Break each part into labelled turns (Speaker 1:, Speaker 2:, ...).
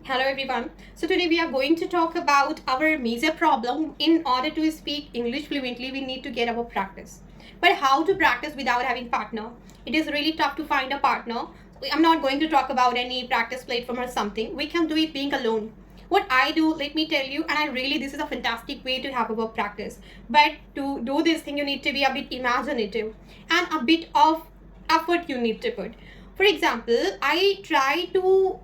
Speaker 1: Hello everyone. So today we are going to talk about our major problem. In order to speak English fluently, we need to get our practice. But how to practice without having partner? It is really tough to find a partner. I'm not going to talk about any practice platform or something. We can do it being alone. What I do, let me tell you, and I really this is a fantastic way to have a practice. But to do this thing, you need to be a bit imaginative and a bit of effort you need to put. For example, I try to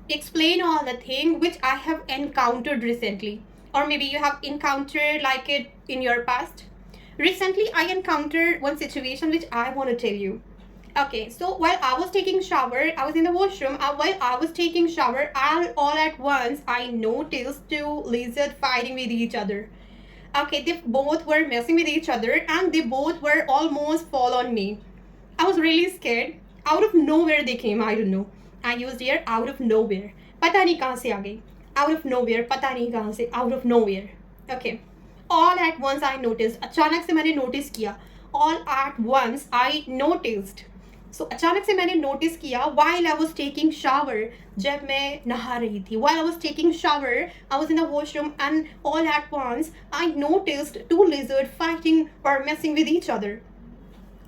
Speaker 1: explain all the thing which I have encountered recently, or maybe you have encountered like it in your past. Recently, I encountered one situation which I want to tell you. Okay, so while I was taking shower, I was in the washroom. While I was taking shower, all at once I noticed two lizards fighting with each other. Okay, they both were messing with each other and they both were almost fall on me. I was really scared. Out of nowhere they came. I don't know. I used here out of nowhere. पता नहीं कहाँ से आ गई. Out of nowhere. पता नहीं कहाँ से. Out of nowhere. Okay. All at once I noticed. अचानक से मैंने notice किया. All at once I noticed. So अचानक से मैंने notice किया while I was taking shower. जब मैं नहा रही थी. While I was taking shower, I was in the washroom and all at once I noticed two lizards fighting or messing with each other.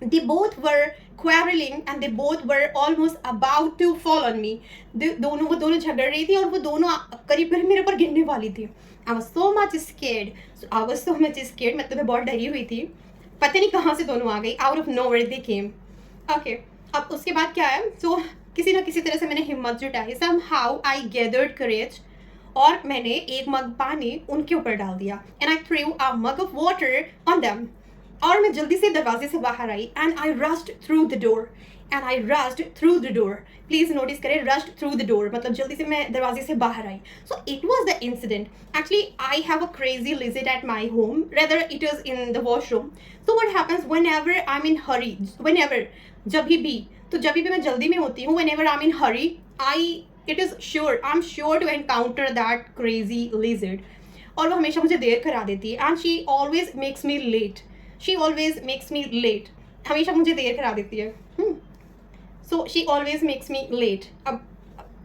Speaker 1: They both were quarreling and they both were almost about to fall on me. वो दोनों झगड़ रही थी और वो दोनों करीब करीब मेरे ऊपर गिरने वाली थी. I was so much scared. मतलब मैं बहुत डरी हुई थी. पता नहीं कहाँ से दोनों आ गई. Out of nowhere they came. Okay. अब उसके बाद क्या है? So किसी ना किसी तरह से मैंने हिम्मत जुटाई. Somehow I gathered courage. और मैंने एक मग पानी उनके ऊपर डाल दिया. And I threw a mug of water on them. और मैं जल्दी से दरवाजे से बाहर आई and I rushed through the door. Please notice करें, रश्ड थ्रू द डोर मतलब जल्दी से मैं दरवाजे से बाहर आई. So it was the incident. Actually I have a crazy lizard at my home, rather it is in the washroom. So what happens whenever I am in hurry, whenever जब भी मैं जल्दी में होती हूँ, whenever I am in Hari, I am sure to encounter that crazy lizard. और वो हमेशा मुझे देर करा देती है and she always makes me late. हमेशा मुझे देर करा देती है. So she always makes me late. अब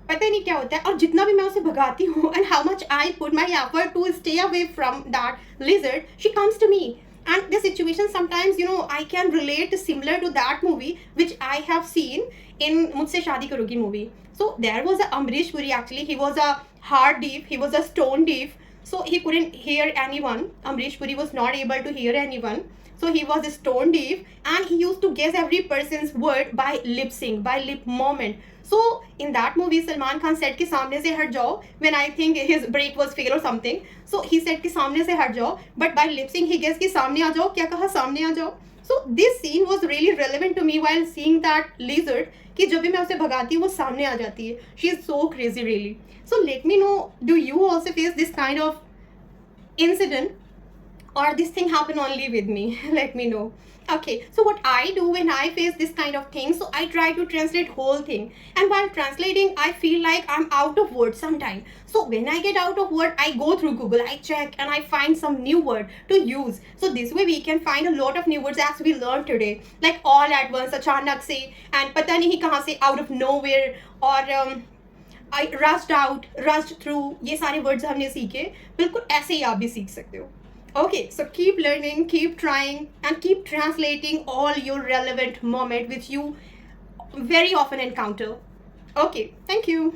Speaker 1: पता ही नहीं क्या होता है. और जितना भी मैं उसे भगाती हूँ and how much I put my effort to stay away from that lizard, she comes to me. And the situation sometimes, I can relate similar to that movie which I have seen in Mujhse Shaadi Karogi movie. So there was a Amrish Puri. Actually, he was a hard deaf, he was a stone deaf, so he couldn't hear anyone. Amrish Puri was not able to hear anyone, so he was stone deaf and he used to guess every person's word by lip sync, by lip movement. So in that movie, Salman Khan said कि सामने से हट जाओ when I think his break was fail or something. So he said कि सामने से हट जाओ, but by lip sync he guessed कि सामने आ जाओ. क्या कहा? सामने आ जाओ. So this scene was really relevant to me while seeing that lizard कि जब भी मैं उसे भगाती हूँ वो सामने आ जाती है. She is so crazy really. So let me know, do you also face this kind of incident? Or this thing happen only with me? Let me know. Okay, so what I do when I face this kind of thing, so I try to translate whole thing, and while translating I feel like I'm out of words sometime. So when I get out of word, I go through Google, I check and I find some new word to use. So this way we can find a lot of new words as we learned today, like all at once, achanak se, and pata nahi kahan se, out of nowhere, or I rushed through. ये सारे words हमने सीखे. बिल्कुल ऐसे ही आप भी सीख सकते हो. Okay, so keep learning, keep trying, and keep translating all your relevant moment which you very often encounter. Okay, thank you.